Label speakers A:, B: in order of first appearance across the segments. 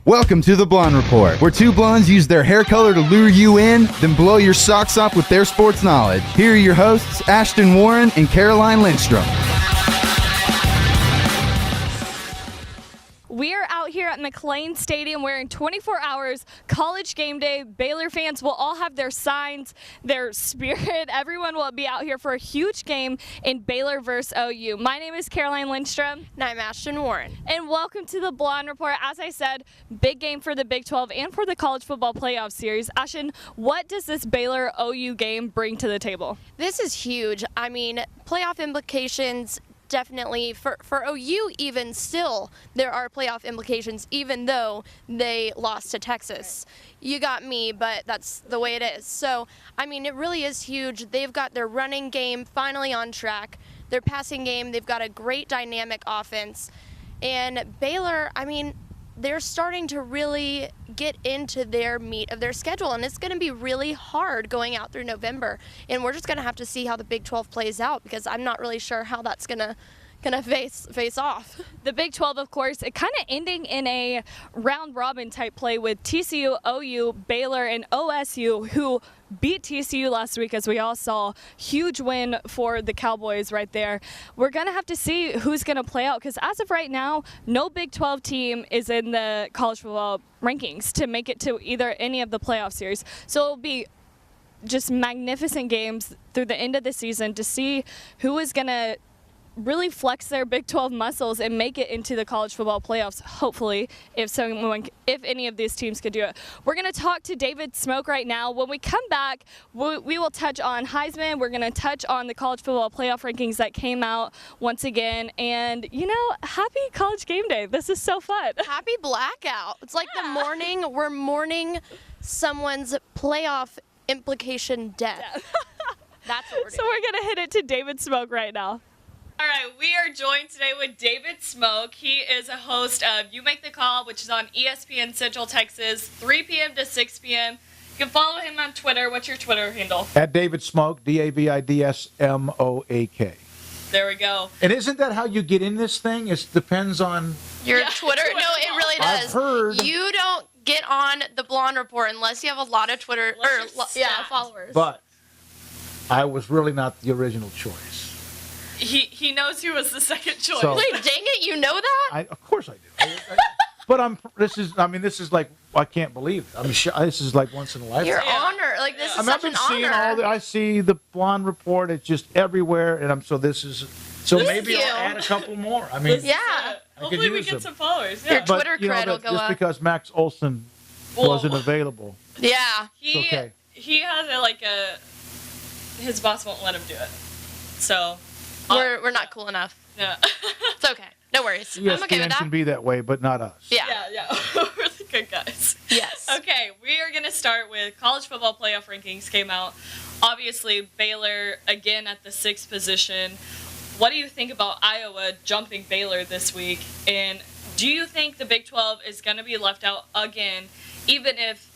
A: Welcome to the Blonde Report, where two blondes use their hair color to lure you in, then blow your socks off with their sports knowledge. Here are your hosts, Ashton Warren and Caroline Lindstrom.
B: We are out here at McLean Stadium wearing 24 hours college game day. Baylor fans will all have their signs, their spirit. Everyone will be out here for a huge game in Baylor versus OU. My name is Caroline Lindstrom.
C: And I'm Ashton Warren.
B: And welcome to the Blonde Report. As I said, big game for the Big 12 and for the college football playoff series. Ashton, what does this Baylor-OU game bring to the table?
C: This is huge. I mean, playoff implications. Definitely for OU, even still, there are playoff implications, even though they lost to Texas. You got me, but that's the way it is. So, I mean, it really is huge. They've got their running game finally on track. Their passing game, they've got a great dynamic offense. And Baylor, I mean, they're starting to really get into their meat of their schedule, and it's going to be really hard going out through November. And we're just going to have to see how the Big 12 plays out, because I'm not really sure how that's going to face off.
B: The Big 12, of course, it kind of ending in a round-robin type play with TCU, OU, Baylor, and OSU, who beat TCU last week, as we all saw. Huge win for the Cowboys right there. We're going to have to see who's going to play out, because as of right now, no Big 12 team is in the college football rankings to make it to either any of the playoff series. So it'll be just magnificent games through the end of the season to see who is going to really flex their Big 12 muscles and make it into the college football playoffs, hopefully, if any of these teams could do it. We're going to talk to David Smoak right now. When we come back, we will touch on Heisman. We're going to touch on the college football playoff rankings that came out once again. And, you know, happy college game day. This is so fun.
C: Happy blackout. It's like the morning, we're mourning someone's playoff implication death. That's what we're doing.
B: So we're going to hit it to David Smoak right now. All right, we are joined today with David Smoak. He is a host of You Make the Call, which is on ESPN Central Texas, 3 p.m. to 6 p.m. You can follow him on Twitter. What's your Twitter handle?
D: At David Smoak, DavidSmoak.
B: There we go.
D: And isn't that how you get in this thing? It depends on
C: your Twitter. No, it really does.
D: I've heard.
C: You don't get on the Blonde Report unless you have a lot of Twitter followers.
D: But I was really not the original choice.
B: He knows who was the second choice.
D: So,
C: wait, dang it, you know that?
D: Of course I do. But this is like, I can't believe it. This is like once in a lifetime.
C: Your honor. Like, this is such
D: I've been
C: an
D: seeing
C: honor.
D: I see the Blonde Report. It's just everywhere. And maybe I'll add a couple more. I mean,
B: hopefully we get some followers.
C: Yeah. Your Twitter cred will go
D: just
C: up.
D: Just because Max Olson wasn't available.
C: Yeah.
B: He has his boss won't let him do it. So
C: we're not cool enough.
B: Yeah.
C: It's okay. No worries.
D: ESPN
C: I'm okay with that.
D: can be that way, but not us.
C: Yeah.
B: We're the good guys.
C: Yes.
B: Okay, we are going to start with college football playoff rankings came out. Obviously, Baylor, again, at the 6th position. What do you think about Iowa jumping Baylor this week? And do you think the Big 12 is going to be left out again, even if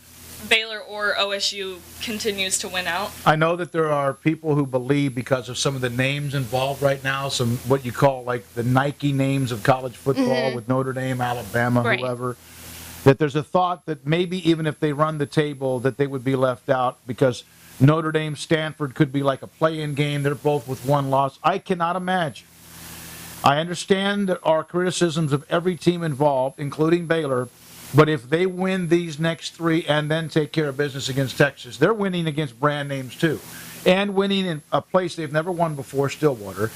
B: Baylor or OSU continues to win out?
D: I know that there are people who believe, because of some of the names involved right now, some what you call like the Nike names of college football with Notre Dame, Alabama, whoever, that there's a thought that maybe even if they run the table that they would be left out because Notre Dame, Stanford could be like a play-in game. They're both with one loss. I cannot imagine. I understand that our criticisms of every team involved, including Baylor, but if they win these next 3 and then take care of business against Texas, they're winning against brand names too. And winning in a place they've never won before, Stillwater.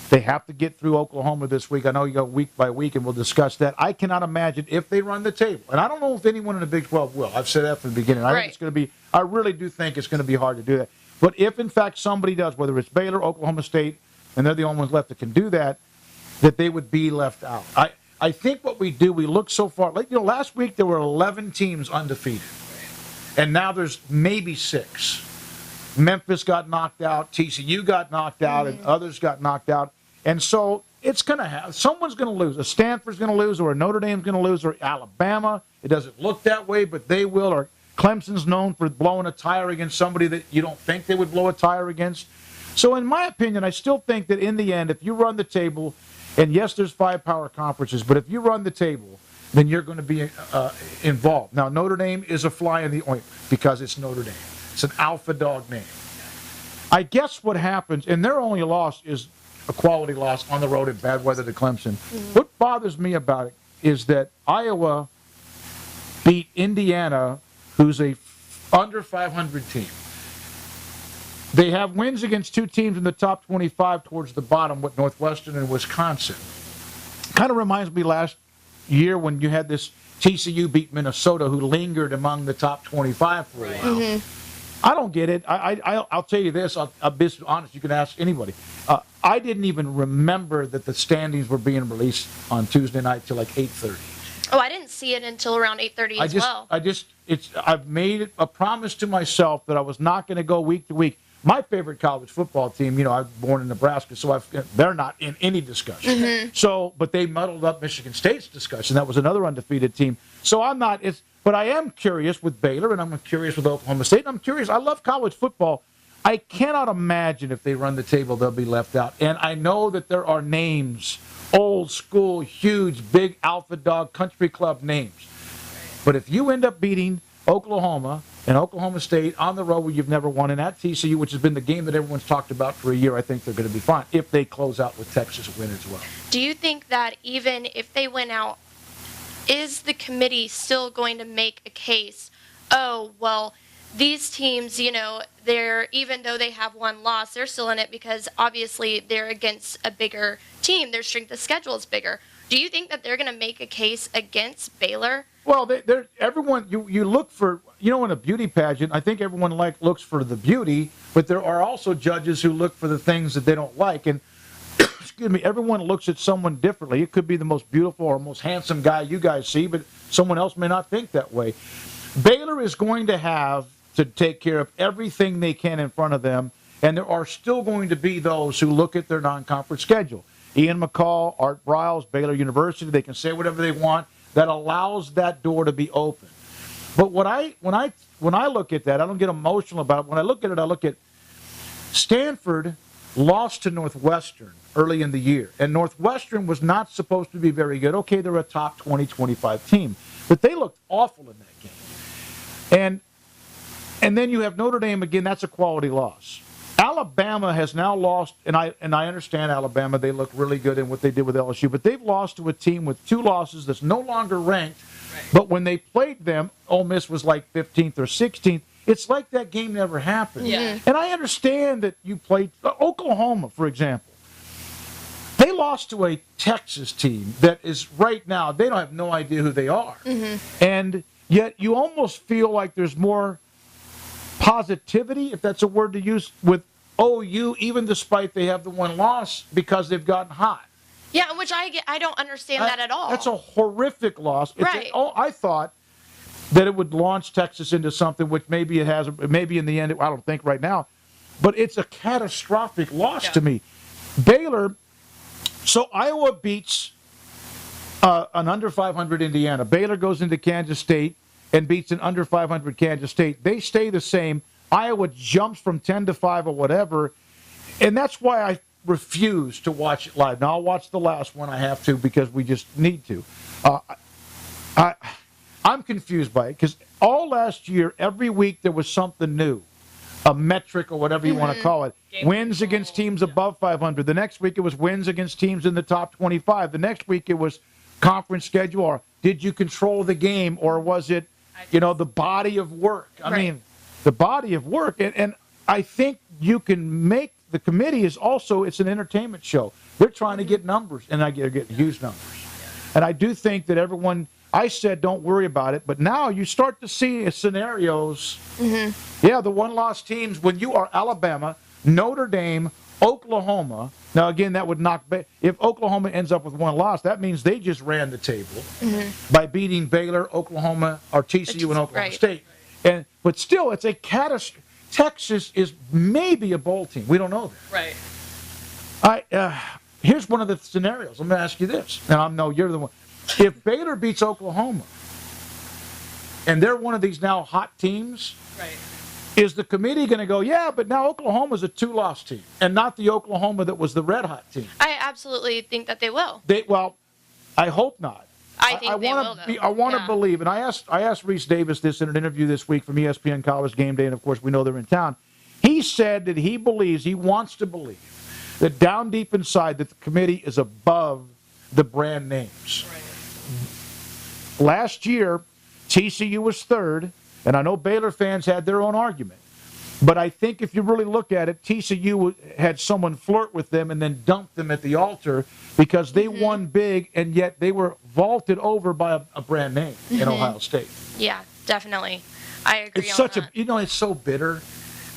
D: They have to get through Oklahoma this week. I know you go week by week, and we'll discuss that. I cannot imagine if they run the table. And I don't know if anyone in the Big 12 will. I've said that from the beginning. I think it's going to be, I really do think it's going to be hard to do that. But if, in fact, somebody does, whether it's Baylor, Oklahoma State, and they're the only ones left that can do that, that they would be left out. I think what we do, we look so far. Like, last week there were 11 teams undefeated, and now there's maybe 6. Memphis got knocked out, TCU got knocked out, and others got knocked out. And so it's going to have, someone's going to lose. A Stanford's going to lose, or a Notre Dame's going to lose, or Alabama. It doesn't look that way, but they will. Or Clemson's known for blowing a tire against somebody that you don't think they would blow a tire against. So in my opinion, I still think that in the end, if you run the table, and yes, there's 5 power conferences, but if you run the table, then you're going to be involved. Now, Notre Dame is a fly in the ointment because it's Notre Dame. It's an alpha dog name. I guess what happens, and their only loss is a quality loss on the road in bad weather to Clemson. What bothers me about it is that Iowa beat Indiana, who's a under 500 team. They have wins against two teams in the top 25 towards the bottom with Northwestern and Wisconsin. Kind of reminds me last year when you had this TCU beat Minnesota, who lingered among the top 25 for a while. I don't get it. I'll tell you this. I'll be honest. You can ask anybody. I didn't even remember that the standings were being released on Tuesday night till like 8:30.
C: Oh, I didn't see it until around 8:30 as well.
D: I've made a promise to myself that I was not going to go week to week. My favorite college football team, I was born in Nebraska, so they're not in any discussion. But they muddled up Michigan State's discussion. That was another undefeated team. So I'm not. But I am curious with Baylor, and I'm curious with Oklahoma State, and I'm curious. I love college football. I cannot imagine if they run the table, they'll be left out. And I know that there are names, old school, huge, big alpha dog country club names. But if you end up beating Oklahoma and Oklahoma State on the road where you've never won, and at TCU, which has been the game that everyone's talked about for a year, I think they're going to be fine if they close out with Texas win as well.
C: Do you think that even if they win out, is the committee still going to make a case, these teams, they're, even though they have one loss, they're still in it because obviously they're against a bigger team. Their strength of schedule is bigger. Do you think that they're going to make a case against Baylor?
D: Well, everyone, you look for, in a beauty pageant, I think everyone looks for the beauty, but there are also judges who look for the things that they don't like. And everyone looks at someone differently. It could be the most beautiful or most handsome guy you guys see, but someone else may not think that way. Baylor is going to have to take care of everything they can in front of them, and there are still going to be those who look at their non-conference schedule. Ian McCall, Art Briles, Baylor University, they can say whatever they want. That allows that door to be open. But when I look at that, I don't get emotional about it. When I look at Stanford lost to Northwestern early in the year, and Northwestern was not supposed to be very good. Okay, they're a top 20, 25 team, but they looked awful in that game. And then you have Notre Dame again. That's a quality loss. Alabama has now lost, and I understand Alabama. They look really good in what they did with LSU, but they've lost to a team with two losses that's no longer ranked. Right. But when they played them, Ole Miss was like 15th or 16th. It's like that game never happened.
B: Yeah.
D: And I understand that you played Oklahoma, for example. They lost to a Texas team that is right now, they don't have no idea who they are. And yet you almost feel like there's more positivity, if that's a word to use, with OU, even despite they have the one loss, because they've gotten hot.
C: Yeah, which I don't understand that at all.
D: That's a horrific loss.
C: Right.
D: I thought that it would launch Texas into something, which maybe it has, maybe in the end, I don't think right now, but it's a catastrophic loss to me. Baylor, so Iowa beats an under 500 Indiana. Baylor goes into Kansas State and beats an under 500 Kansas State. They stay the same. Iowa jumps from 10-5 or whatever, and that's why I refuse to watch it live. Now, I'll watch the last one. I have to because we just need to. I'm confused by it because all last year, every week there was something new, a metric or whatever you want to call it. Wins against teams above 500. The next week it was wins against teams in the top 25. The next week it was conference schedule, or did you control the game, or was it the body of work. I mean, the body of work. And I think you can make the committee is also, it's an entertainment show. They're trying to get numbers, and they're getting huge numbers. And I do think that everyone, I said don't worry about it, but now you start to see scenarios. Yeah, the one-loss teams, when you are Alabama, Notre Dame, Oklahoma. Now, again, that would knock if Oklahoma ends up with one loss, that means they just ran the table by beating Baylor, Oklahoma, or TCU and Oklahoma State. But still, it's a catastrophe. Texas is maybe a bowl team. We don't know that. Right. Here's one of the scenarios. I'm going to ask you this, and I know you're the one. If Baylor beats Oklahoma, and they're one of these now hot teams, is the committee going to go, yeah, but now Oklahoma's a two-loss team, and not the Oklahoma that was the red-hot team?
C: I absolutely think that they will.
D: Well, I hope not.
C: I think they will go.
D: I want to believe, and I asked Reese Davis this in an interview this week from ESPN College Game Day, and of course we know they're in town. He said that he wants to believe that down deep inside that the committee is above the brand names. Right. Last year, TCU was third, and I know Baylor fans had their own argument. But I think if you really look at it, TCU had someone flirt with them and then dump them at the altar because they won big, and yet they were vaulted over by a brand name in Ohio State.
C: Yeah, definitely. I agree.
D: It's it's so bitter.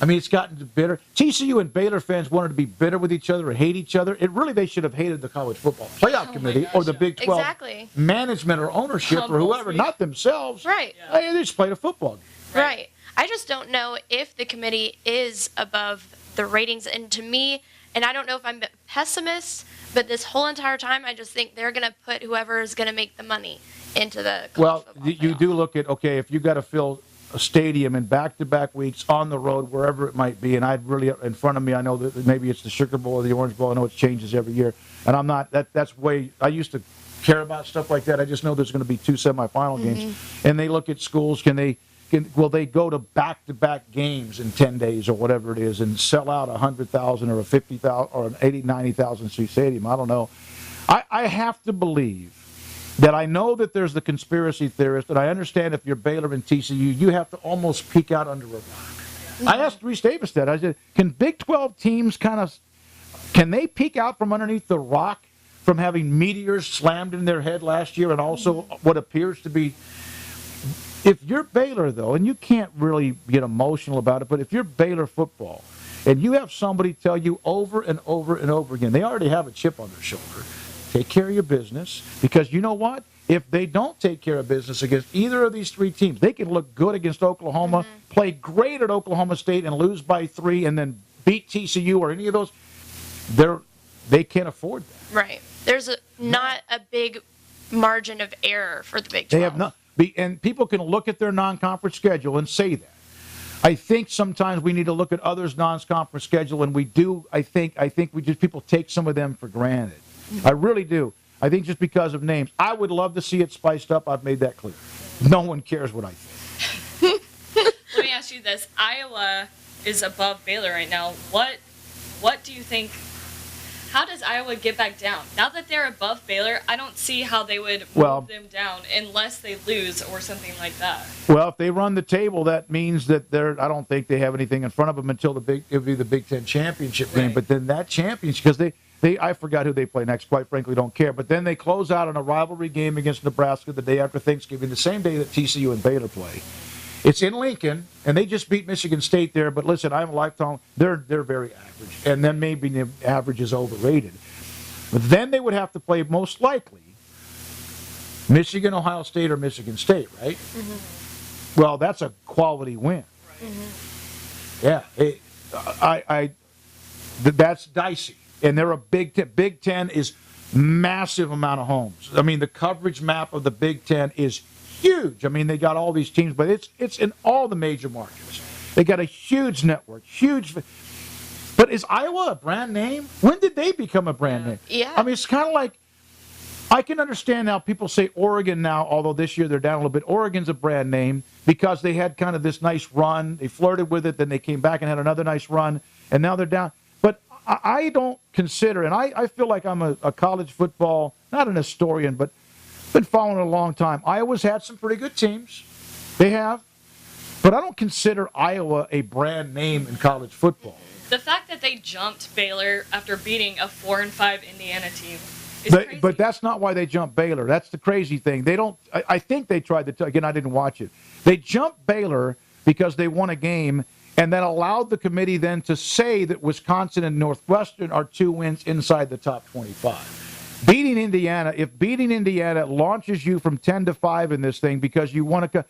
D: I mean, it's gotten bitter. TCU and Baylor fans wanted to be bitter with each other or hate each other. They should have hated the College Football Playoff Committee or the Big 12 management or ownership or whoever, not themselves.
C: Right.
D: They just played a football game.
C: Right. I just don't know if the committee is above the ratings. And to me, and I don't know if I'm a pessimist, but this whole entire time, I just think they're going to put whoever is going to make the money into the college football
D: you
C: playoff.
D: do look at, okay, if you've got to fill a stadium in back-to-back weeks on the road, wherever it might be, and I'd really, in front of me, I know that maybe it's the Sugar Bowl or the Orange Bowl. I know it changes every year. And I'm not, I used to care about stuff like that. I just know there's going to be 2 semifinal games. And they look at schools, will they go to back-to-back games in 10 days or whatever it is and sell out 100,000 or a 50,000 or an 80, 90,000 seat stadium? I don't know. I have to believe that I know that there's the conspiracy theorist, and I understand if you're Baylor and TCU, you have to almost peek out under a rock. I asked Reese Davis that. I said, can Big 12 teams can they peek out from underneath the rock from having meteors slammed in their head last year and also what appears to be. If you're Baylor, though, and you can't really get emotional about it, but if you're Baylor football and you have somebody tell you over and over and over again, they already have a chip on their shoulder, take care of your business, because you know what? If they don't take care of business against either of these 3 teams, they can look good against Oklahoma, play great at Oklahoma State and lose by 3 and then beat TCU or any of those. They can't afford that.
C: Right. There's not a big margin of error for the Big 12.
D: They have not. And people can look at their non-conference schedule and say that. I think sometimes we need to look at others' non-conference schedule, and we do. I think people take some of them for granted. I really do. I think just because of names. I would love to see it spiced up. I've made that clear. No one cares what I think.
B: Let me ask you this. Iowa is above Baylor right now. What do you think? How does Iowa get back down? Now that they're above Baylor, I don't see how they would move them down unless they lose or something like that.
D: Well, if they run the table, that means that I don't think they have anything in front of them until it'll be the Big Ten championship game. But then that championship, because I forgot who they play next, quite frankly, don't care. But then they close out on a rivalry game against Nebraska the day after Thanksgiving, the same day that TCU and Baylor play. It's in Lincoln, and they just beat Michigan State there. But listen, I'm a lifetime. They're very average, and then maybe the average is overrated. But then they would have to play most likely Michigan, Ohio State, or Michigan State, right? Mm-hmm. Well, that's a quality win. Right. Mm-hmm. Yeah, that's dicey, and they're a Big Ten. Big Ten is massive amount of homes. I mean, the coverage map of the Big Ten is huge. I mean, they got all these teams, but it's in all the major markets. They got a huge network, huge. But is Iowa a brand name? When did they become a brand name?
C: Yeah.
D: I mean, it's kind of like, I can understand now people say Oregon now, although this year they're down a little bit. Oregon's a brand name because they had kind of this nice run. They flirted with it, then they came back and had another nice run, and now they're down. But I don't consider, and I feel like I'm a college football, not an historian, but been following it a long time. Iowa's had some pretty good teams. They have. But I don't consider Iowa a brand name in college football.
B: The fact that they jumped Baylor after beating a 4-5 Indiana team is crazy.
D: But that's not why they jumped Baylor. That's the crazy thing. They don't. I think they tried to. Again, I didn't watch it. They jumped Baylor because they won a game, and that allowed the committee then to say that Wisconsin and Northwestern are 2 wins inside the top 25. Beating Indiana, if beating Indiana launches you from 10-5 in this thing because you want to,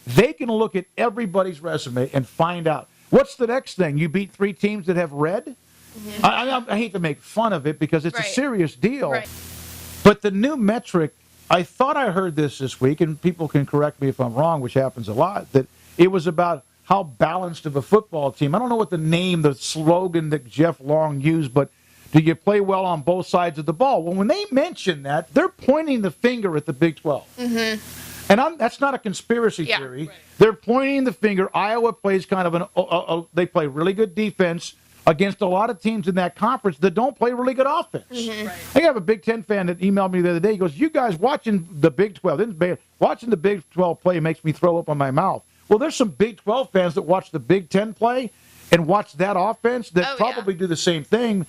D: they can look at everybody's resume and find out. What's the next thing? You beat 3 teams that have red? Mm-hmm. I hate to make fun of it because it's a serious deal. Right. But the new metric, I thought I heard this week, and people can correct me if I'm wrong, which happens a lot, that it was about how balanced of a football team. I don't know what the slogan that Jeff Long used, but Do you play well on both sides of the ball? Well, when they mention that, they're pointing the finger at the Big 12. Mm-hmm. And that's not a conspiracy theory. Right. They're pointing the finger. Iowa plays kind of they play really good defense against a lot of teams in that conference that don't play really good offense. Mm-hmm. Right. I have a Big Ten fan that emailed me the other day. He goes, you guys watching the Big 12, watching the Big 12 play makes me throw up on my mouth. Well, there's some Big 12 fans that watch the Big 10 play and watch that offense that probably do the same thing.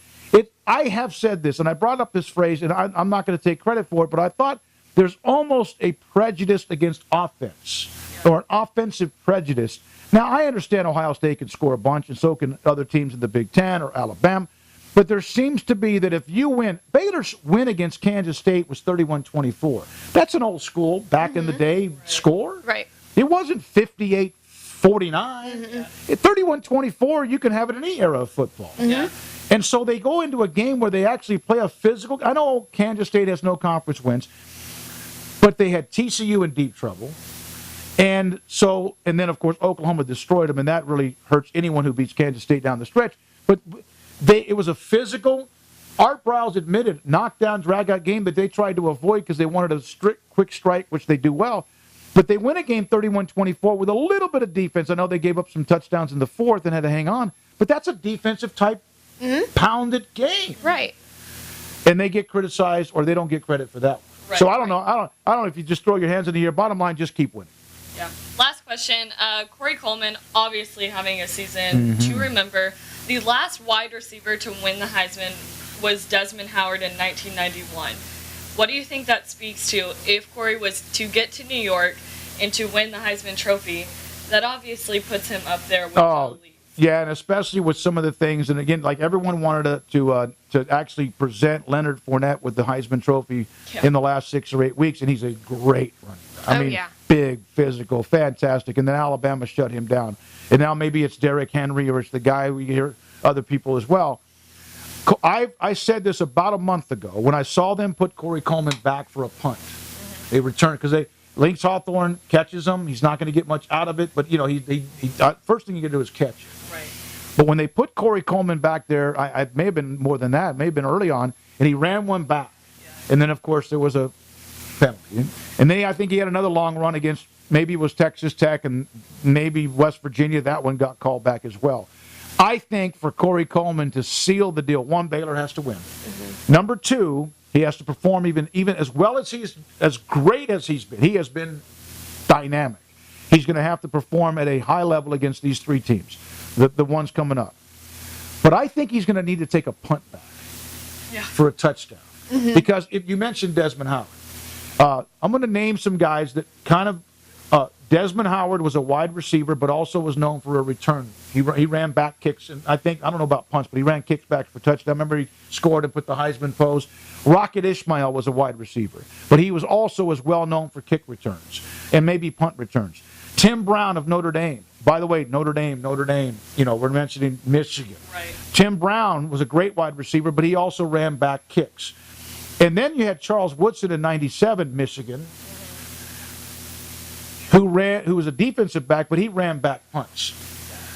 D: I have said this, and I brought up this phrase, and I'm not going to take credit for it, but I thought there's almost a prejudice against offense, or an offensive prejudice. Now, I understand Ohio State can score a bunch, and so can other teams in the Big Ten or Alabama. But there seems to be that if you win, Baylor's win against Kansas State was 31-24. That's an old school, back in the day score.
C: Right.
D: It wasn't 58-49. 31-24, you can have it in any era of football. Mm-hmm. And so they go into a game where they actually play a physical. I know Kansas State has no conference wins, but they had TCU in deep trouble. And then, of course, Oklahoma destroyed them, and that really hurts anyone who beats Kansas State down the stretch. But it was a physical, Art Briles admitted, knockdown, drag-out game that they tried to avoid because they wanted a strict, quick strike, which they do well. But they win a game 31-24 with a little bit of defense. I know they gave up some touchdowns in the fourth and had to hang on, but that's a defensive-type pounded game.
C: Right.
D: And they get criticized, or they don't get credit for that. Right. So I don't know. I don't know if you just throw your hands in the air. Bottom line, just keep winning.
B: Yeah. Last question. Corey Coleman, obviously having a season to remember. The last wide receiver to win the Heisman was Desmond Howard in 1991. What do you think that speaks to if Corey was to get to New York and to win the Heisman Trophy? That obviously puts him up there with the league.
D: Yeah, and especially with some of the things, and again, like everyone wanted to actually present Leonard Fournette with the Heisman Trophy in the last 6 or 8 weeks, and he's a great runner. I mean, big, physical, fantastic, and then Alabama shut him down. And now maybe it's Derrick Henry or it's the guy we hear other people as well. I said this about a month ago when I saw them put Corey Coleman back for a punt. They returned because Lynx Hawthorne catches him. He's not going to get much out of it, but he first thing you can do is catch it.
B: Right.
D: But when they put Corey Coleman back there, I may have been more than that. It may have been early on, and he ran one back. Yeah. And then, of course, there was a penalty. And then I think he had another long run against maybe it was Texas Tech and maybe West Virginia. That one got called back as well. I think for Corey Coleman to seal the deal, one, Baylor has to win. Mm-hmm. Number two, he has to perform even as well as as great as he's been. He has been dynamic. He's going to have to perform at a high level against these three teams, the ones coming up. But I think he's going to need to take a punt back for a touchdown. Mm-hmm. Because if you mentioned Desmond Howard, I'm going to name some guys that kind of Desmond Howard was a wide receiver, but also was known for a return. He ran back kicks, and I don't know about punts, but he ran kicks back for touchdown. I remember he scored and put the Heisman pose. Rocket Ismail was a wide receiver, but he was also as well known for kick returns and maybe punt returns. Tim Brown of Notre Dame. By the way, Notre Dame, we're mentioning Michigan. Right. Tim Brown was a great wide receiver, but he also ran back kicks. And then you had Charles Woodson in 97, Michigan, who was a defensive back, but he ran back punts.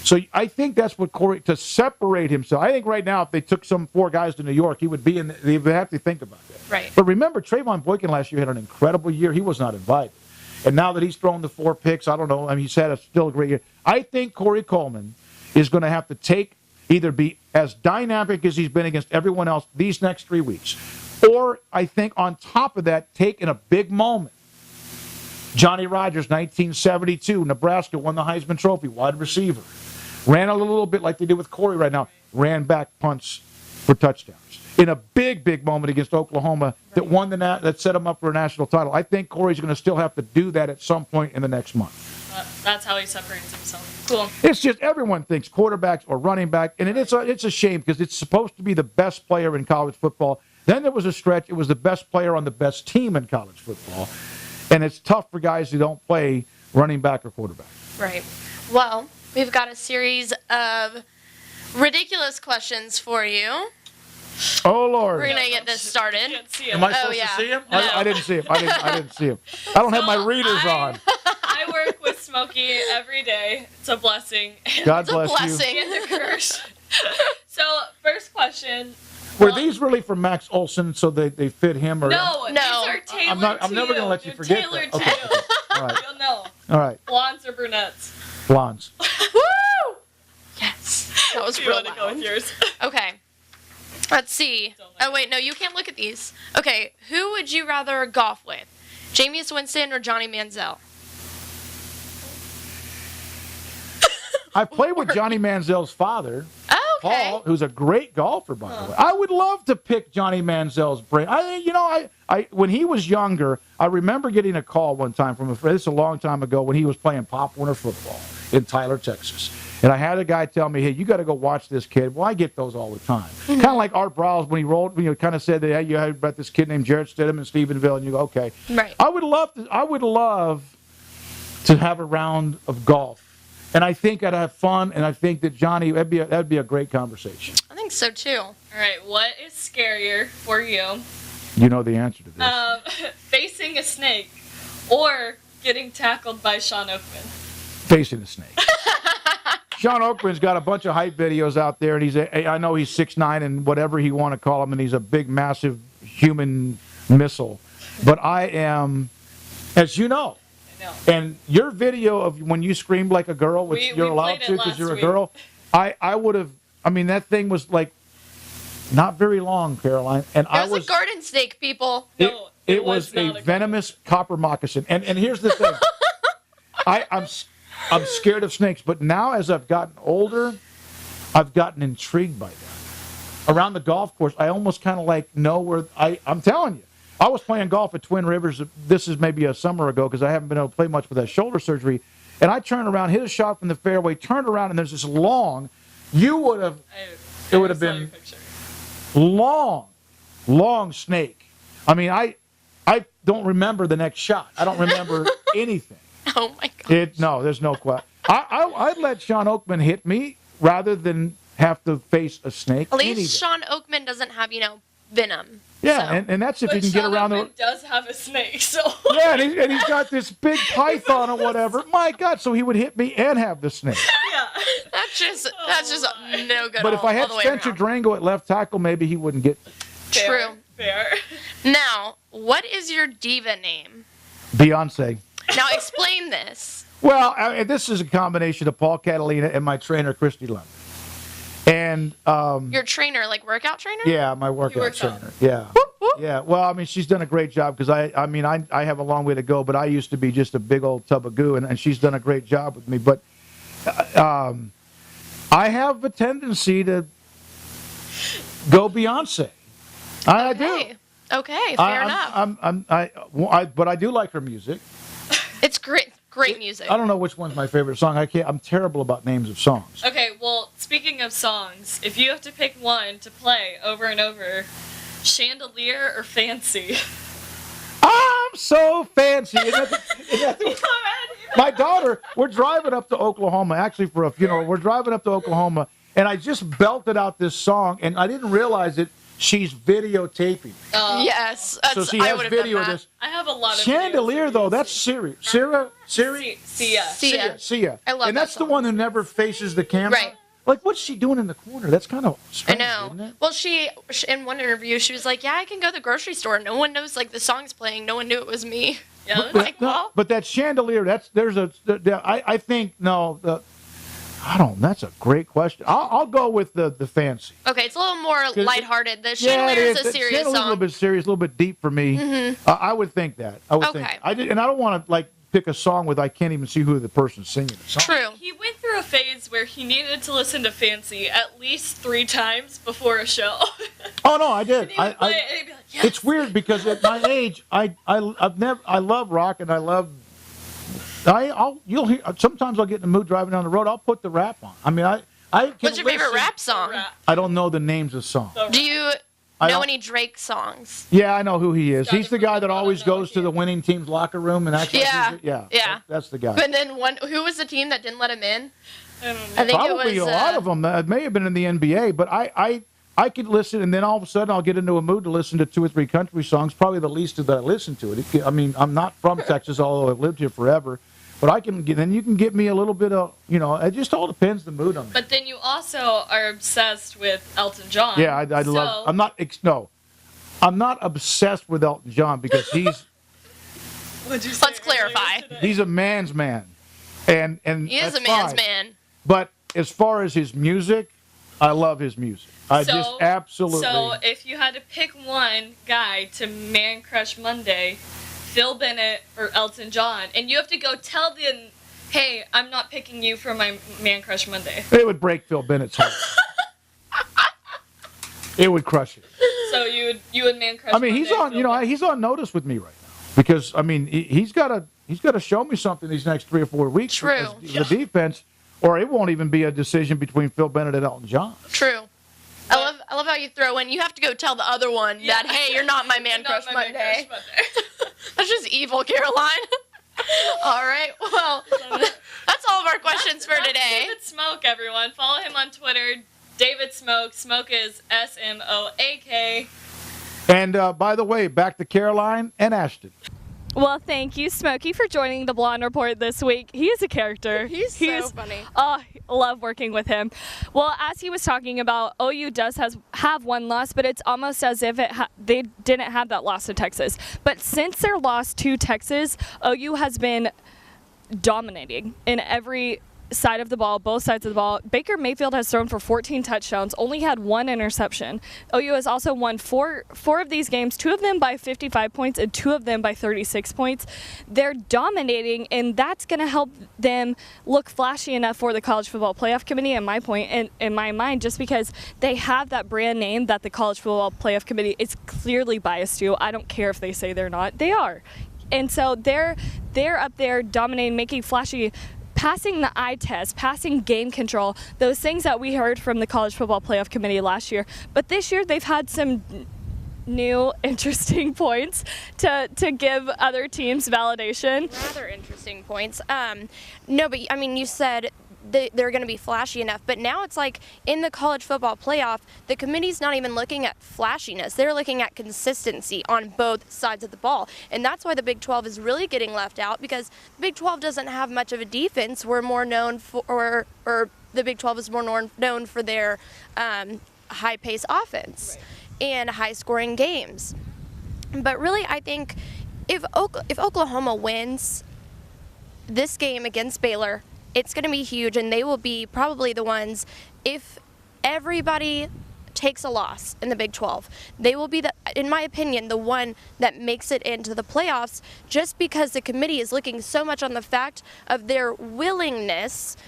D: So I think that's what Corey, to separate himself. I think right now if they took some four guys to New York, he would be in. They would have to think about that.
C: Right.
D: But remember, Trayvon Boykin last year had an incredible year. He was not invited. And now that he's thrown the 4 picks, I don't know. I mean, he's had still a great year. I think Corey Coleman is going to have to either be as dynamic as he's been against everyone else these next 3 weeks, or I think on top of that, take in a big moment. Johnny Rodgers, 1972, Nebraska won the Heisman Trophy, wide receiver. Ran a little bit like they did with Corey right now. Ran back punts for touchdowns. In a big, big moment against Oklahoma that won that set him up for a national title. I think Corey's going to still have to do that at some point in the next month.
B: That's how he separates himself. Cool.
D: It's just everyone thinks quarterbacks or running back, and it's a shame because it's supposed to be the best player in college football. Then there was a stretch, it was the best player on the best team in college football. And it's tough for guys who don't play running back or quarterback.
C: Right. Well, we've got a series of ridiculous questions for you.
D: Oh, Lord.
C: We're going to get this started.
D: Am I supposed to see him?
C: No.
D: I didn't see him. I didn't see him. I don't have my readers on.
B: I work with Smokey every day. It's a blessing.
D: God bless you.
C: It's a blessing.
B: And a curse. So, first question.
D: Were these really for Max Olson, so they fit him? Or
B: No, these are tailored
D: I'm never going to let you forget
B: tailored
D: that.
B: to
D: Okay.
B: you.
D: All right.
B: You'll know.
D: All right.
B: Blondes or brunettes?
D: Blondes.
C: Woo! Yes. That was
B: You
C: real
B: want to go
C: loud.
B: with yours?
C: Okay. Let's see. Oh, wait, no, you can't look at these. Okay, who would you rather golf with? Jameis Winston or Johnny Manziel?
D: I played with Johnny Manziel's father,
C: Oh, okay.
D: Paul, who's a great golfer, by the way. I would love to pick Johnny Manziel's brain. I when he was younger, I remember getting a call one time from a friend. This is a long time ago when he was playing Pop Warner football in Tyler, Texas. And I had a guy tell me, hey, you got to go watch this kid. Well, I get those all the time. Kind of like Art Browse when he rolled, kind of said that, hey, you heard about this kid named Jarrett Stidham in Stephenville, and you go, okay.
C: Right.
D: I would love to have a round of golf. And I think I'd have fun, and I think that Johnny, that'd be a great conversation.
C: I think so, too.
B: All right, what is scarier for you?
D: You know the answer to this.
B: Facing a snake or getting tackled by Sean Oakman?
D: Facing a snake. Sean Oakman's got a bunch of hype videos out there, and I know he's 6'9" and whatever you want to call him, and he's a big, massive human missile. But I am, as you know, and your video of when you screamed like a girl, which you're allowed to because you're a girl, I would have, that thing was like not very long, Caroline. And
C: It was a garden snake, people.
D: It was a venomous copper moccasin. And here's the thing. I'm scared of snakes, but now as I've gotten older, I've gotten intrigued by them. Around the golf course, I almost kind of like know where I'm telling you. I was playing golf at Twin Rivers. This is maybe a summer ago because I haven't been able to play much with that shoulder surgery. And I turned around, hit a shot from the fairway, turned around, and there's this long. It would have been long snake. I don't remember the next shot. I don't remember anything.
C: Oh, my God.
D: No, there's no question. I'd let Sean Oakman hit me rather than have to face a snake.
C: At least Sean Oakman doesn't have, venom.
D: Yeah,
C: So.
D: and that's if
B: But
D: he can
B: Sean
D: get around
B: Oakman does have a snake, so.
D: Yeah, and he's got this big python or whatever. My God, so he would hit me and have the snake.
B: Yeah.
C: That's just no good.
D: But if I had
C: all the way
D: Spencer
C: around.
D: Drango at left tackle, maybe he wouldn't get me.
C: True.
B: Fair.
C: Now, what is your diva name?
D: Beyonce.
C: Now, explain this.
D: Well, this is a combination of Paul Catalina and my trainer, Christy Lund. And
C: Your trainer, like workout trainer?
D: yeah, my workout
B: works out.
D: trainer. Yeah.
C: Whoop, whoop.
D: Yeah, well, she's done a great job because I have a long way to go, but I used to be just a big old tub of goo, and she's done a great job with me. But I have a tendency to go Beyonce. I do.
C: Okay, fair enough.
D: But I do like her music.
C: It's great music.
D: I don't know which one's my favorite song. I'm terrible about names of songs.
B: Okay, well, speaking of songs, if you have to pick one to play over and over, Chandelier or Fancy?
D: I'm so fancy. My daughter, we're driving up to Oklahoma, actually for a funeral. We're driving up to Oklahoma, and I just belted out this song, and I didn't realize it. She's videotaping.
C: Yes.
D: So she has video of this.
B: I have a lot of
D: Chandelier,
B: videos
D: though, that's Siri. Sia.
C: I love
D: And
C: that
D: that's the
C: song.
D: one who never faces the camera.
C: Right.
D: Like, what's she doing in the corner? That's kind of
C: I
D: strange,
C: know.
D: isn't it?
C: Well, she in one interview, she was like, "Yeah, I can go to the grocery store. No one knows like the song's playing. No one knew it was me."
B: Yeah,
C: I'm like, well,
D: But that Chandelier, I think, that's a great question. I'll go with the Fancy.
C: okay, it's a little more lighthearted. The
D: Yeah, it
C: Chandelier is a
D: The
C: serious
D: Chandelier's a little
C: song.
D: bit serious, a little bit deep for me. I would think that. I would think.
C: Okay.
D: And I don't want to pick a song with I can't even see who the person's singing the song.
C: True.
B: He went through a phase where he neneeded to listen to Fancy at least 3 times before a show.
D: Oh no, I did.
B: He would play it and he'd be like, yes.
D: It's weird because at my age, I love rock and I love. You'll hear. Sometimes I'll get in the mood driving down the road. I'll put the rap on. I can
C: What's your favorite
D: listen-
C: rap song?
B: Rap.
D: I don't know the names of songs.
C: Do you
D: I
C: know
D: don't-
C: any Drake songs?
D: Yeah, I know who he is. He's the guy that
B: I don't
D: always
B: know
D: goes to the winning team's locker room and acts
C: Yeah.
D: like he's
C: Yeah.
D: That's the guy.
C: But then who was the team that didn't let him in?
B: I don't know.
C: I think
D: Probably
C: it was
D: a lot of them. It may have been in the NBA, but I could listen, and then all of a sudden I'll get into a mood to listen to 2 or 3 country songs. Probably the least that I listen to it. I'm not from Texas, although I've lived here forever. But then you can get me a little bit of, it just all depends the mood I'm in.
B: But then you also are obsessed with Elton John.
D: Yeah, I love. I'm not obsessed with Elton John because he's.
C: Let's clarify.
D: He's a man's man, and
C: he is a man's man.
D: But as far as his music, I love his music. I just absolutely.
B: So if you had to pick one guy to Man Crush Monday, Phil Bennett or Elton John, and you have to go tell them, hey, I'm not picking you for my Man Crush Monday.
D: It would break Phil Bennett's heart. It would crush it.
B: So you would Man Crush.
D: I mean,
B: Monday,
D: he's on notice with me right now because I mean he's got to show me something these next 3 or 4 weeks.
C: True.
D: The defense, or it won't even be a decision between Phil Bennett and Elton John.
C: True. I love how you throw in. You have to go tell the other one that, hey, you're not my Man Crush Monday. That's just evil, Caroline. All right. Well, that's all of our questions for today.
B: David Smoak, everyone. Follow him on Twitter. David Smoak. Smoak is Smoak.
D: And by the way, back to Caroline and Ashton.
B: Well, thank you, Smokey, for joining the Blonde Report this week. He is a character.
C: He's so funny.
B: Oh, I love working with him. Well, as he was talking about, OU does have one loss, but it's almost as if they didn't have that loss to Texas. But since their loss to Texas, OU has been dominating in every side of the ball, both sides of the ball. Baker Mayfield has thrown for 14 touchdowns, only had 1 interception. OU has also won four of these games, 2 of them by 55 points and 2 of them by 36 points. They're dominating, and that's going to help them look flashy enough for the College Football Playoff Committee, in my point, and in my mind, just because they have that brand name that the College Football Playoff Committee is clearly biased to. I don't care if they say they're not. They are. And so they're up there dominating, making flashy, passing the eye test, passing game control, those things that we heard from the College Football Playoff Committee last year. But this year they've had some new interesting points to give other teams validation.
C: Rather interesting points. No, but I mean, you said they're going to be flashy enough, but now it's like in the college football playoff, the committee's not even looking at flashiness. They're looking at consistency on both sides of the ball, and that's why the Big 12 is really getting left out, because the Big 12 doesn't have much of a defense. We're more known for, or the Big 12 is more known for their high-paced offense and high-scoring games. But really, I think if Oklahoma wins this game against Baylor, it's going to be huge, and they will be probably the ones, if everybody takes a loss in the Big 12, they will be, in my opinion, the one that makes it into the playoffs, just because the committee is looking so much on the fact of their willingness.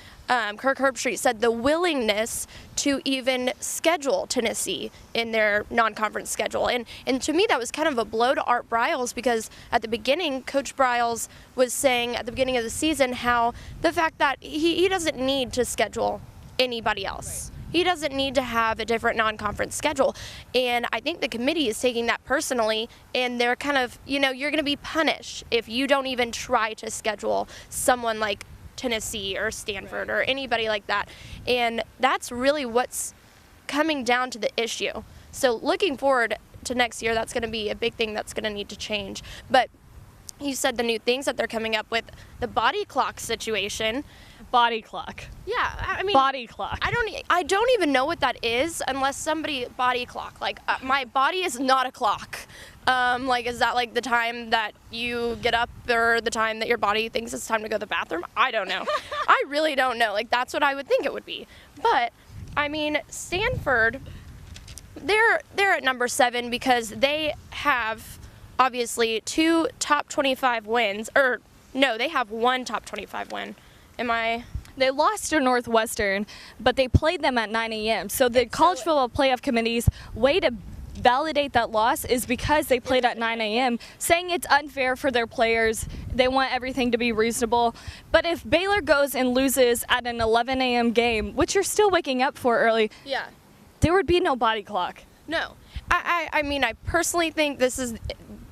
C: Kirk Herbstreit said the willingness to even schedule Tennessee in their non-conference schedule. And to me, that was kind of a blow to Art Briles, because at the beginning, Coach Briles was saying at the beginning of the season how the fact that he doesn't need to schedule anybody else. He doesn't need to have a different non-conference schedule. And I think the committee is taking that personally, and they're kind of, you're going to be punished if you don't even try to schedule someone like Tennessee or Stanford or anybody like that. And that's really what's coming down to the issue. So looking forward to next year, that's going to be a big thing that's going to need to change. But you said the new things that they're coming up with, the body clock situation.
B: Body clock.
C: Yeah, I mean,
B: body clock.
C: I don't even know what that is unless somebody body clock. Like my body is not a clock. Like, is that like the time that you get up, or the time that your body thinks it's time to go to the bathroom? I don't know. I really don't know. Like, that's what I would think it would be. But I mean, Stanford, they're at number 7 because they have obviously 2 top 25 wins, or no, they have 1 top 25 win.
B: They lost to Northwestern, but they played them at 9 a.m. So the College Football Playoff Committee's way to validate that loss is because they played at 9 a.m., saying it's unfair for their players. They want everything to be reasonable. But if Baylor goes and loses at an 11 a.m. game, which you're still waking up for early,
C: yeah,
B: there would be no body clock.
C: No. I mean, I personally think this is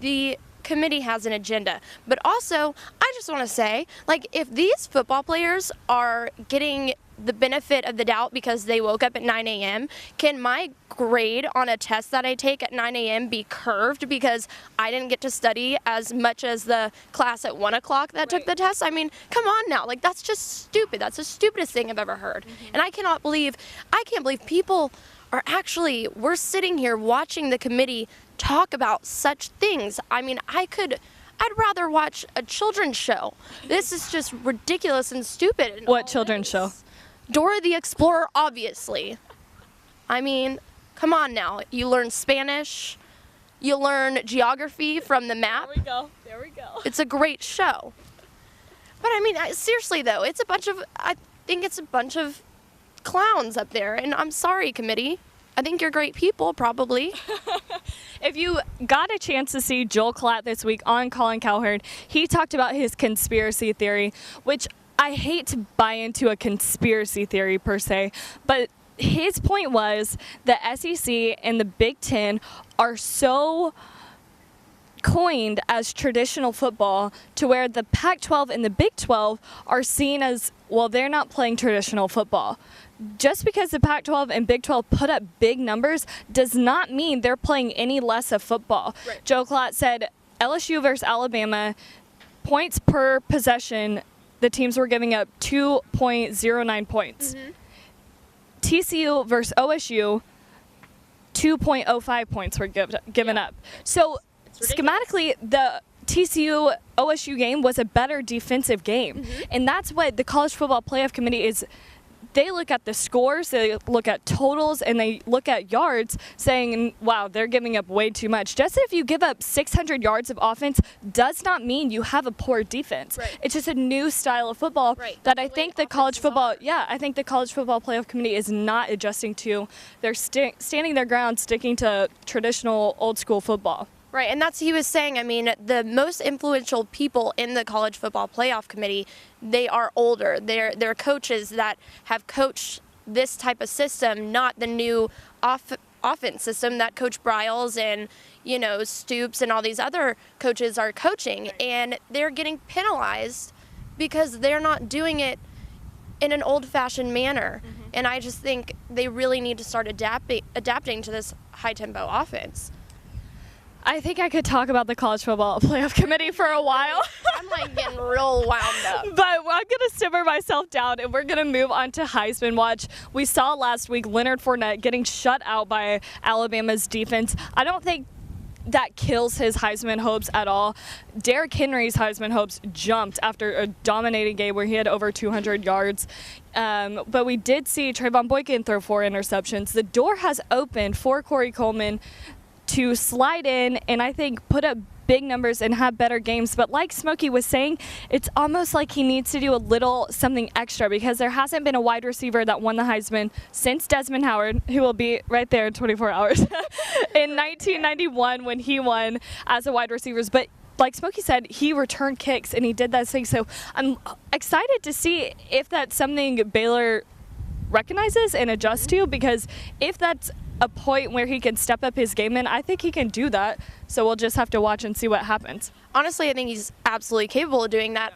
C: the committee has an agenda. But also, I just want to say, like, if these football players are getting the benefit of the doubt because they woke up at 9 a.m. Can my grade on a test that I take at 9 a.m. be curved because I didn't get to study as much as the class at 1 o'clock that took the test? I mean, come on now. Like, that's just stupid. That's the stupidest thing I've ever heard. And I can't believe people are actually, we're sitting here watching the committee talk about such things. I mean, I'd rather watch a children's show. This is just ridiculous and stupid.
B: What children's show?
C: Dora the Explorer, obviously. I mean, come on now. You learn Spanish. You learn geography from the map.
B: There we go.
C: It's a great show. But I mean, seriously though, I think it's a bunch of clowns up there. And I'm sorry, committee. I think you're great people, probably.
B: If you got a chance to see Joel Klatt this week on Colin Cowherd, he talked about his conspiracy theory, which I hate to buy into a conspiracy theory per se, but his point was the SEC and the Big Ten are so coined as traditional football to where the Pac-12 and the Big 12 are seen as, well, they're not playing traditional football. Just because the Pac-12 and Big 12 put up big numbers does not mean they're playing any less of football. Right. Joe Klatt said LSU versus Alabama, points per possession, the teams were giving up 2.09 points. TCU versus OSU, 2.05 points were given up. So schematically, the TCU OSU game was a better defensive game. And that's what the College Football Playoff Committee is. They look at the scores, they look at totals, and they look at yards saying, wow, they're giving up way too much. Just if you give up 600 yards of offense does not mean you have a poor defense. Right. It's just a new style of football that I think the College Football Playoff Committee is not adjusting to. They're standing their ground, sticking to traditional old school football.
C: Right, and that's he was saying. I mean, the most influential people in the College Football Playoff Committee, they are older. They're coaches that have coached this type of system, not the new offense system that Coach Briles and, Stoops and all these other coaches are coaching. And they're getting penalized because they're not doing it in an old-fashioned manner. And I just think they really need to start adapting to this high-tempo offense.
B: I think I could talk about the College Football Playoff Committee for a while.
C: I'm getting real wound up.
B: But I'm going to simmer myself down, and we're going to move on to Heisman Watch. We saw last week Leonard Fournette getting shut out by Alabama's defense. I don't think that kills his Heisman hopes at all. Derrick Henry's Heisman hopes jumped after a dominating game where he had over 200 yards. But we did see Trayvon Boykin throw 4 interceptions. The door has opened for Corey Coleman to slide in and I think put up big numbers and have better games. But like Smokey was saying, it's almost like he needs to do a little something extra because there hasn't been a wide receiver that won the Heisman since Desmond Howard, who will be right there in 24 hours, in 1991 when he won as a wide receiver. But like Smokey said, he returned kicks and he did that thing. So I'm excited to see if that's something Baylor recognizes and adjusts to, because if that's a point where he can step up his game in, I think he can do that. So we'll just have to watch and see what happens.
C: Honestly, I think he's absolutely capable of doing that.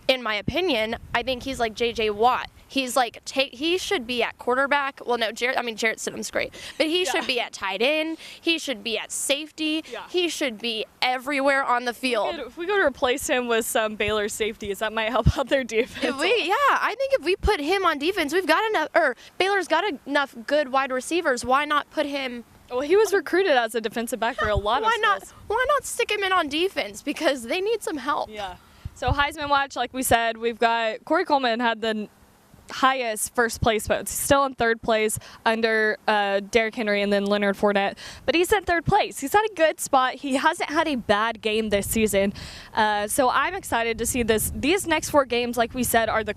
C: In my opinion, I think he's like J.J. Watt. He's like, he should be at quarterback. Well, no, Jarrett Stidham's great. But he should be at tight end. He should be at safety. Yeah. He should be everywhere on the field.
B: If we go to replace him with some Baylor safeties, that might help out their defense.
C: I think if we put him on defense, we've got enough, Baylor's got enough good wide receivers. Why not put him?
B: Well, he was recruited as a defensive back for a lot of schools.
C: Why not stick him in on defense? Because they need some help.
B: Yeah. So Heisman Watch, like we said, we've got Corey Coleman had the highest first place votes. He's still in third place under Derrick Henry and then Leonard Fournette. But he's in third place. He's at a good spot. He hasn't had a bad game this season. So I'm excited to see this. These next 4 games, like we said, are the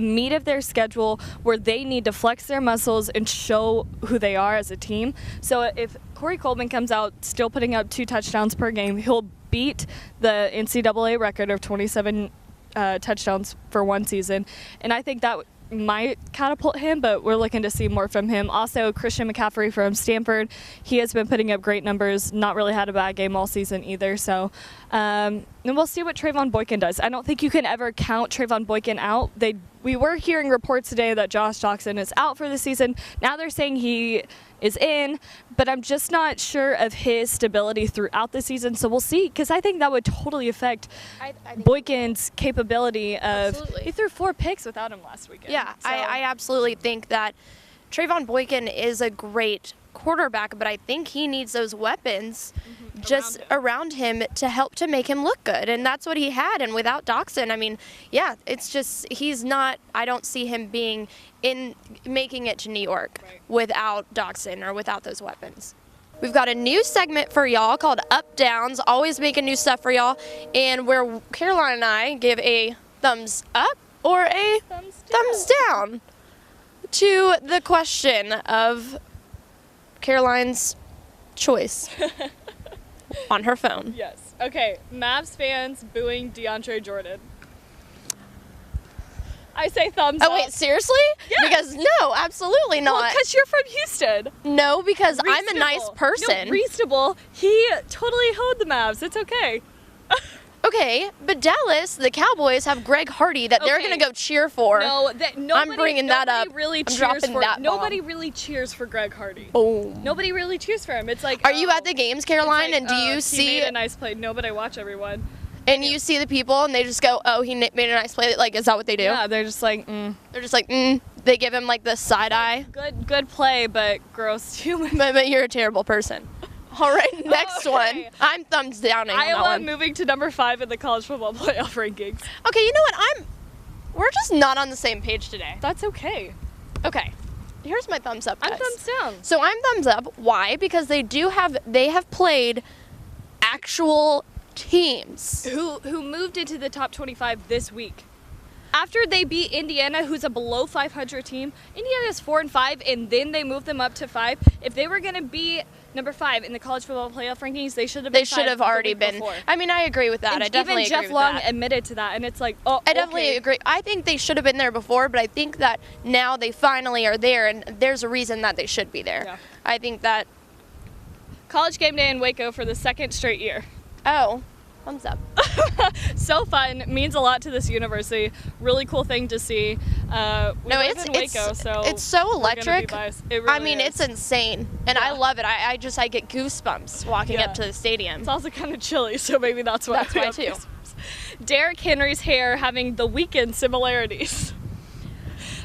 B: meat of their schedule where they need to flex their muscles and show who they are as a team. So if Corey Coleman comes out still putting up 2 touchdowns per game, he'll beat the NCAA record of 27 touchdowns for one season, and I think that might catapult him, but we're looking to see more from him. Also, Christian McCaffrey from Stanford, he has been putting up great numbers, not really had a bad game all season either, so and we'll see what Trayvon Boykin does. I don't think you can ever count Trayvon Boykin out. we were hearing reports today that Josh Doctson is out for the season. Now they're saying he is in, but I'm just not sure of his stability throughout the season. So we'll see, because I think that would totally affect
C: I think
B: Boykin's capability of.
C: Absolutely.
B: He threw 4 picks without him last weekend.
C: Yeah,
B: So,
C: I absolutely think that Trayvon Boykin is a great quarterback, but I think he needs those weapons just around him to help to make him look good, and that's what he had. And without Doctson, I mean, yeah, it's just he's not. I don't see him being making it to New York without Doctson or without those weapons. We've got a new segment for y'all called Up Downs. Always making new stuff for y'all, and where Caroline and I give a thumbs up or a thumbs down to the question of Caroline's choice on her phone.
B: Yes. Okay. Mavs fans booing DeAndre Jordan. I say thumbs up.
C: Oh, wait, seriously?
B: Yes.
C: Because no, absolutely not.
B: Well, because you're from Houston.
C: No, because I'm a nice
B: Reasonable.
C: person.
B: No, reasonable. He totally hoed the Mavs. It's okay.
C: Okay, but Dallas, the Cowboys, have Greg Hardy that they're
B: Okay.
C: going to go cheer for.
B: No, nobody,
C: bringing that
B: nobody
C: up.
B: Really
C: I'm
B: cheers
C: dropping
B: for,
C: that bomb.
B: Nobody really cheers for Greg Hardy.
C: Boom.
B: Nobody really cheers for him. It's like.
C: Are you at the games, Caroline, and do you
B: He
C: see
B: made a nice play. No, but I watch everyone.
C: and you see the people and they just go, "Oh, he made a nice play." Like, is that what they do?
B: Yeah, they're just like,
C: They're just like, They give him like the side eye.
B: good play, but gross human.
C: But you're a terrible person. All right, next
B: Okay.
C: one. I'm thumbs downing on that
B: Iowa
C: one.
B: moving to number 5 in the college football playoff rankings.
C: Okay, you know what? We're just not on the same page today.
B: That's okay.
C: Okay, here's my thumbs up, guys.
B: I'm thumbs down.
C: So I'm thumbs up. Why? Because they have played actual teams.
B: Who moved into the top 25 this week. After they beat Indiana, who's a below 500 team, Indiana's 4-5, and then they moved them up to 5. If they were going to be number 5 in the college football playoff rankings, they should have been.
C: They should have already been.
B: Before.
C: I mean, I agree with that.
B: And
C: I definitely
B: even
C: agree
B: Jeff
C: with
B: Long
C: that.
B: admitted to that, and it's like, oh,
C: I definitely agree. I think they should have been there before, but I think that now they finally are there, and there's a reason that they should be there.
B: Yeah.
C: I think that.
B: College game day in Waco for the 2nd straight year.
C: Oh, thumbs up.
B: So fun, means a lot to this university. Really cool thing to see. We live in Waco, so
C: it's so
B: we're gonna be
C: electric.
B: biased. It really
C: I mean,
B: is.
C: it's insane, and I love it. I get goosebumps walking
B: Yeah.
C: up to the stadium.
B: It's also kind of chilly, so maybe that's why.
C: That's why, too.
B: Derrick Henry's hair having the Weeknd similarities.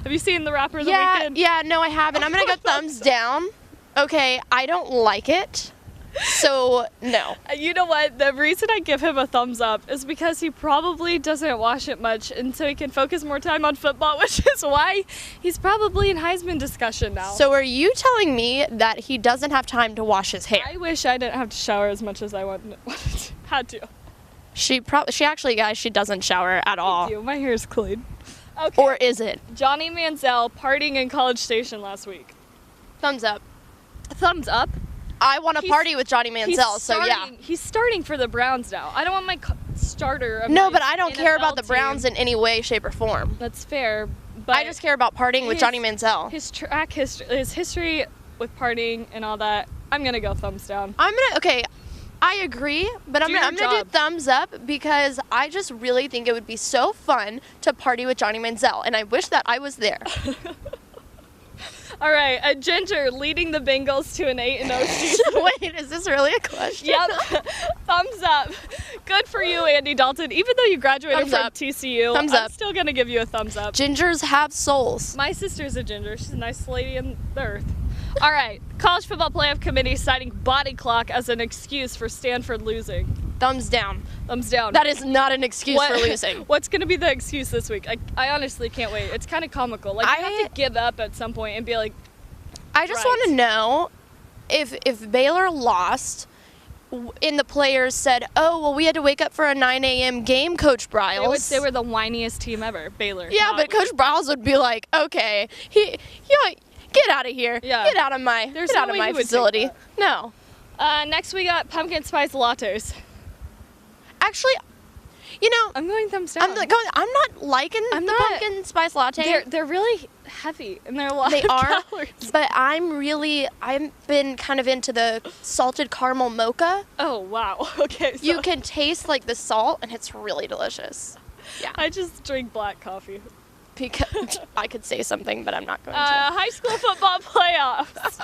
B: Have you seen the rapper The Weeknd?
C: Yeah, no, I haven't. I'm gonna go thumbs down. Okay, I don't like it, so no.
B: You know what? The reason I give him a thumbs up is because he probably doesn't watch it much, and so he can focus more time on football, which is why he's probably in Heisman discussion now.
C: So are you telling me that he doesn't have time to wash his hair?
B: I wish I didn't have to shower as much as I had to.
C: She actually, guys, she doesn't shower at all.
B: Thank you. My hair is clean. Okay.
C: Or is it?
B: Johnny Manziel partying in College Station last week.
C: Thumbs up.
B: Thumbs up.
C: I want to
B: He's-
C: party with Johnny Manziel, so yeah.
B: He's starting for the Browns now. I don't want my starter. Of
C: No,
B: my
C: but I don't care about the
B: NFL
C: Browns
B: team.
C: in any way, shape, or form.
B: That's fair. But
C: I just care about partying with Johnny Manziel.
B: His history with partying and all that. I'm gonna go thumbs down.
C: Okay, I agree, but I'm
B: Do your
C: gonna do
B: job.
C: thumbs up because I just really think it would be so fun to party with Johnny Manziel, and I wish that I was there.
B: All right, a ginger leading the Bengals to an 8-0 season.
C: Wait, is this really a question?
B: Yep. Thumbs up. Good for you, Andy Dalton. Even though you graduated
C: Thumbs
B: from
C: up.
B: TCU,
C: Thumbs
B: I'm
C: up.
B: still gonna give you a thumbs up.
C: Gingers have souls.
B: My sister's a ginger. She's a nice lady in the earth. All right, College Football Playoff Committee citing body clock as an excuse for Stanford losing.
C: Thumbs down.
B: Thumbs down.
C: That is not an excuse for losing.
B: What's going to be the excuse this week? I honestly can't wait. It's kind of comical. Like, you have to give up at some point and be like,
C: I just
B: Right.
C: want to know if Baylor lost and the players said, "Oh, well, we had to wake up for a 9 a.m. game, Coach Briles."
B: they would say we're the whiniest team ever, Baylor.
C: Yeah,
B: not-
C: but Coach Briles would be like, "Okay, get out of here.
B: Yeah.
C: Get out of my
B: no way he would take
C: facility."
B: that.
C: No.
B: Next, we got pumpkin spice lattes.
C: Actually,
B: I'm going thumbs down.
C: I'm not liking
B: I'm
C: the
B: not-
C: pumpkin spice latte.
B: They're really heavy and they're a lot
C: They
B: of
C: are,
B: calories.
C: but I've been kind of into the salted caramel mocha.
B: Oh, wow. Okay. So
C: You can taste like the salt, and it's really delicious. Yeah.
B: I just drink black coffee.
C: Because I could say something, but I'm not going to.
B: High school football playoffs.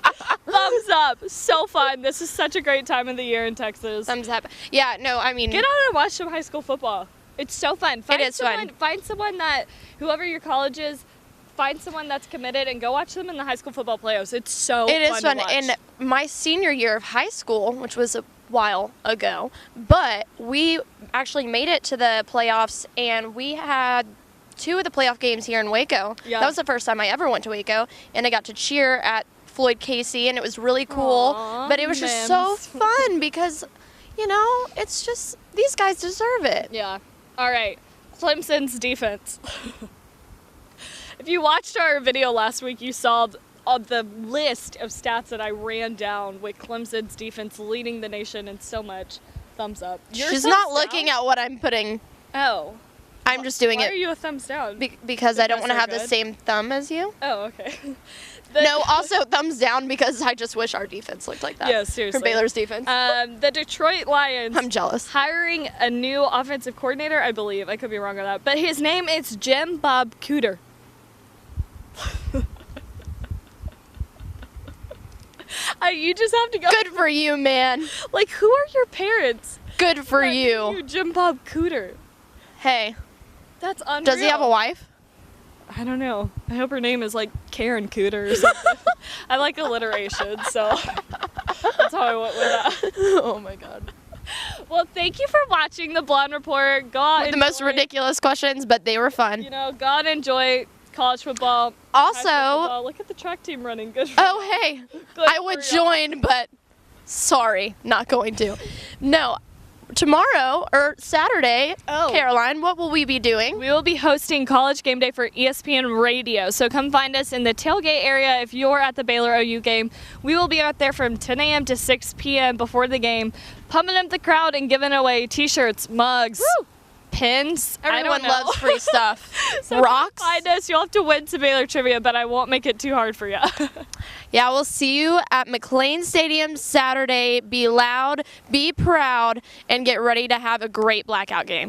B: Thumbs up. So fun. This is such a great time of the year in Texas.
C: Thumbs up. Yeah, no, I mean.
B: Get on and watch some high school football. It's so fun.
C: It is fun.
B: Find someone that, whoever your college is, find someone that's committed and go watch them in the high school football playoffs. It's so fun.
C: It is fun.
B: To watch.
C: And my senior year of high school, which was a while ago, but we actually made it to the playoffs, and we had 2 of the playoff games here in Waco.
B: Yeah.
C: That was the first time I ever went to Waco, and I got to cheer at Floyd Casey, and it was really cool.
B: Aww,
C: but it was just so fun because, it's just, these guys deserve it.
B: Yeah. All right. Clemson's defense. If you watched our video last week, you saw the list of stats that I ran down with Clemson's defense leading the nation in so much. Thumbs up.
C: She's not looking at what I'm putting.
B: Oh.
C: I'm just doing
B: Why
C: it.
B: are you a thumbs down?
C: Because I don't want to
B: they're
C: have the
B: good?
C: same thumb as you.
B: Oh, okay.
C: No, also thumbs down because I just wish our defense looked like that.
B: Yeah, seriously.
C: Or Baylor's defense.
B: The Detroit Lions.
C: I'm jealous.
B: Hiring a new offensive coordinator, I believe. I could be wrong on that. But his name is Jim Bob Cooter. You just have to go.
C: Good for you, man.
B: Like, who are your parents?
C: Good for
B: that
C: you.
B: named you Jim Bob Cooter.
C: Hey,
B: That's unreal.
C: does he have a wife?
B: I don't know. I hope her name is like Karen Cooter or something. I like alliteration, so that's how I went with that.
C: Oh my god.
B: Well, thank you for watching the Blonde Report. Go out
C: With the
B: enjoy,
C: most ridiculous questions, but they were fun.
B: Go out and enjoy college football. high
C: Also,
B: school football. Look at the track team running. Good for
C: oh hey,
B: Good
C: I would
B: for y'all.
C: join, but sorry, not going to. No, tomorrow or Saturday,
B: Oh.
C: Caroline, what will we be doing?
B: We will be hosting College Game Day for ESPN Radio, so come find us in the tailgate area if you're at the Baylor OU game. We will be out there from 10 a.m. to 6 p.m. before the game, pumping up the crowd and giving away T-shirts, mugs, pins.
C: Everyone
B: I don't know.
C: loves free stuff.
B: So
C: Rocks.
B: come find us. You'll have to win some Baylor trivia, but I won't make it too hard for you.
C: Yeah, we'll see you at McLean Stadium Saturday. Be loud, be proud, and get ready to have a great blackout game.